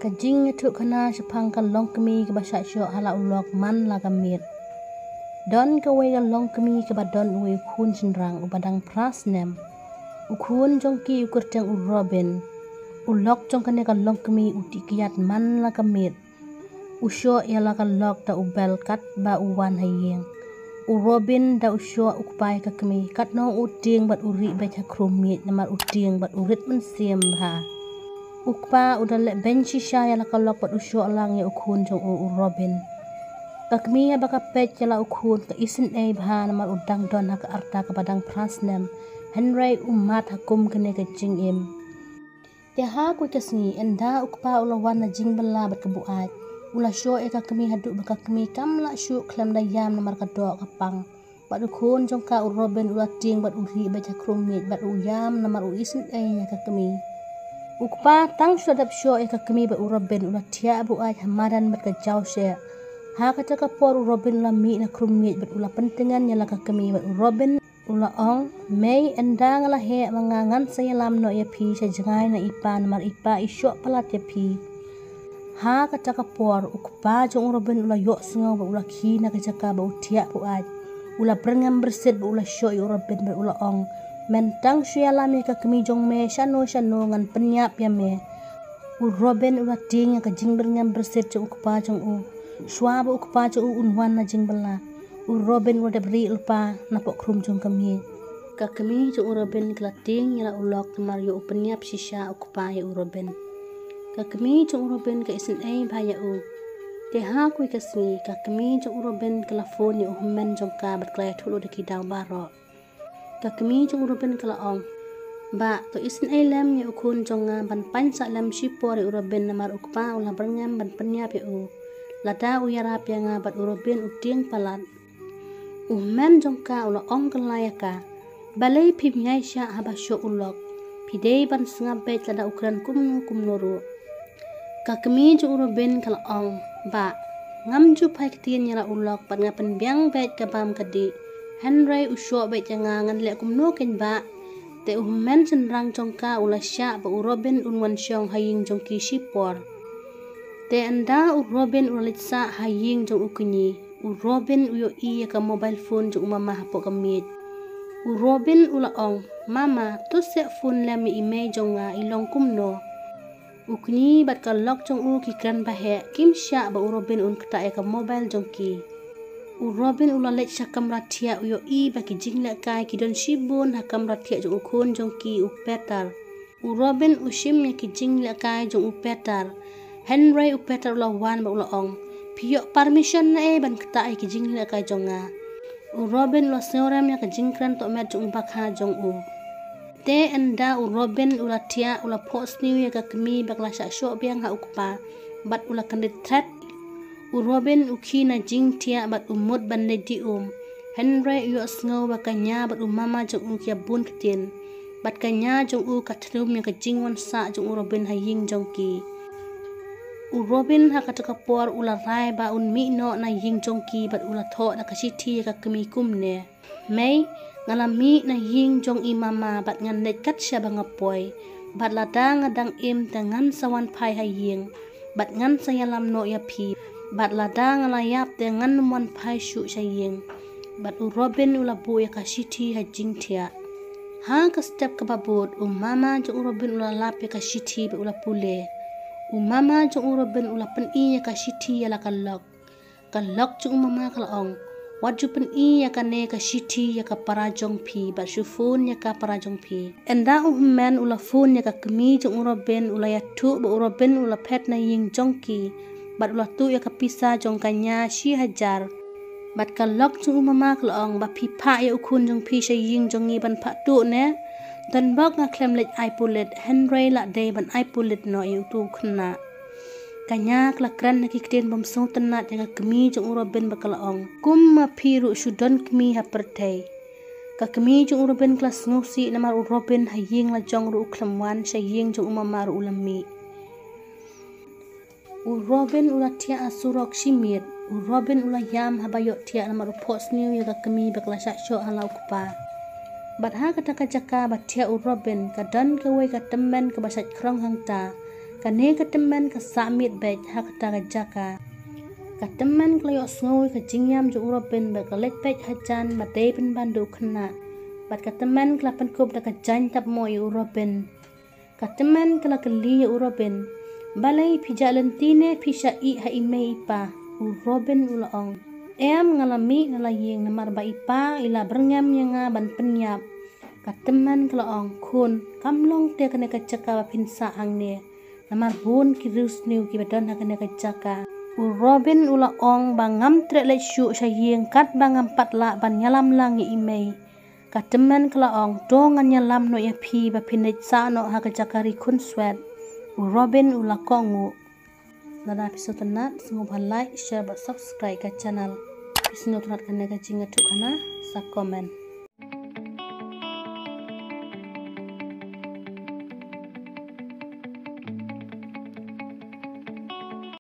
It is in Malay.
Kajing yatuk kana sepang ka long kemi ke basak syok hala ulok man la kamit. Don ke wei ka long kemi ke badon uwe ukun senrang ubadang pras nem. Ukun jongki ukur teng urobin. Ulok jong kene ka long kemi uti kiat man la kamit. Usyok ya la ka lok da ubel kat ba uwan hayeng. Urobin da usyok ukpai ka kemi kat no uting bat uri baca krumit namar uting bat urit mensim ha. Ukpa udah lek benci sya ya la ka lok bat usyok lang ya ukun jong urobin. Ka kemi ya baka pet ya la ukun ka isin bha namar udang don ha ka arta ka badang prasnem. Henry umat hakum kene ke jing im. Tiha ku kesni enda ukpa ulawan na jing bela bat kebuat. Ula syok ka kemi haduk baka kemi kam la syuk klam dayam namar ka dok kapang. Bat ukun jong ka urobin ula ting bat uri baca krumit bat uyam namar isin ya ka kemi. Ukpa tang syadap syok ka kemi bat urobin ula tia buat hamadan bat ka jau syek. Ha kata ka por urobin ula mi na krumit bat ula pentingan ya la ka kemi bat urobin ula ong mei enda ngala he mangangan saya lam no ya pi sa jengai na ipa namar ipa isyok palat ya pi. Ha kata ka por ukpa jong urobin ula yok sengau bat ula ki na kajaka bat utiak buat. Ula berengam bersit bat ula syok ya urobin bat ula ong. Mentang syia lam ya ka kemi jong me shano ngan penyap ya me. Urobin ula ting ya ka jing berengam bersit jong ukpa jong u. Syua bat ukpa jong unwan na jing bela. Urobin ula beri lupa napok krum jong kemi. Ka kemi jong urobin kelating ya la ulok namar yo penyap sisa ukpa ya urobin. Ka kemi jong urobin ka isin bahaya u. Teha kui kasni ka kemi jong urobin ka lafon ya uhmen jong ka bat klaya tulo de kidang baro. Ka kemi jong urobin ka laong. Ba to isin lem ya ukun jong ban pansa lem sipor ya urobin namar ukpa ula berngam ban penyap ya u. Lada uyarap ya nga bat urobin uting palat. Uhmen jong ka ula ong kelaya ka. Balai pimyai sya haba syok ulok. Pidei ban sengabet lada ukuran kumnuru. Ka kemi jong urobin ka laong. Ba ngam ju pai ketien ya la ulok bat ngapen biang bet ka bam kadi. Henry usyok bet janga ngan lek kumno ken ba. Te uhmen senrang jong ka ula sya ba urobin unwan syong haying jong ki sipor. Te anda urobin ula litsa haying jong ukunyi. Urobin uyo iya ka mobile phone jong mama hapok kamit. Urobin ula ong. Mama tu sek phone lem ni ime jong nga ilong kumno. Ukni bat ka lok jong u kikran bahe kim sya ba urobin un kata ka mobile jong ki. Urobin ula let syakam ratia uyo i baki jing lek kai kidon shibun hakam ratia jong ukun jong ki upetar. Urobin usim ya ki jing lek kai jong upetar. Henry upetar ula wan ba ula ong. Piyok permission na ban kata ki jing lek kai jong nga. Urobin ula seorang ya ki jing kran tok met jong bakha jong u. Te enda urobin ula tia ula post new ya ka kemi bakla syok biang ha ukpa. Bat ula kandit threat. Urobin uki na jing tia bat umut bandai di Henry uyo sengau bakanya bat umama jong u kia bun ketien. Bat kanya jong u katrum ya ka jing wan sa jong urobin haying jong ki. Urobin ha kata kapor ula rai ba un mi no na ying jong ki bat ula thok na kasiti ya ka kemi kumne. Mei ngalami na ying jong imama bat ngan net kat sya bangapoy. Bat lada ngadang im dengan sawan pai haying. Bat ngan sayalam no ya pi. Bat lada ngalayap dengan mon pai syuk saying. Bat urobin ula bu ya kasiti hajing tia. Ha ka step ka babut mama jong urobin ula lap ya kasiti ba ula pule. Mama jong urobin ula pen i ya kasiti ya la kalok. Kalok jong mama kalaong. Waju pen i ya kane ka shiti ya ka parajong pi bat syufun ya ka parajong pi. Enda uhmen ula fun ya ka kemi jong urobin ula ya tu ba urobin ula pet na ying jong ki. Bat ula tu ya ka pisa jong kanya shi hajar. Bat kalok jong mama kalaong ba pi pa ya ukun jong pi sya ying jong i ban pa tu ne. Dan bak nga klem lej aipulit Henry la day ban aipulit no ya tu kena. Kanya kelakran na kiktin bamsong tenat yang kemi jong urobin bakalaong. Kum ma piru syudon kemi hapertay. Ka kemi jong urobin kelas ngusi namar urobin haying la jong ru uklamwan syaying jong umamar ulami. Urobin ula tia asurok simit. Urobin ula yam habayok tia namar upos niu ya ka kemi baklasyak syok halau kupa. Bat ha kata kajaka bat tia urobin kadan kawai ka temen ke basat krong hangta. Kane keteman ke samit baik hak ta jaka. Keteman klayok ngoi ke jingyam jo Robin berkelek baik hajan badai pen bandu kena. Bat keteman kelapan kup dak jan tap mo Robin. Keteman kela keli Robin. Balai pija lentine pisha I ha ime ipa Robin ulaong. Em ngalami nalaying namar ba ipa ila berngam yang ban penyap. Keteman kelaong kun kamlong te kena kecaka pinsa angne. Namar bun kirus niu ki badon ha kena kecaka. Robin ulaong bangam trek le syu saying kat bangam patla ban nyalam langi ime. Keteman kelaong dongan nyalam no ya pi ba pinit sa no ha kecakari kun swet. Robin ulakongu. Nada episode tenat semua like, share, subscribe ke channel. Pisno tenat kena kacing ngetuk kana sa komen.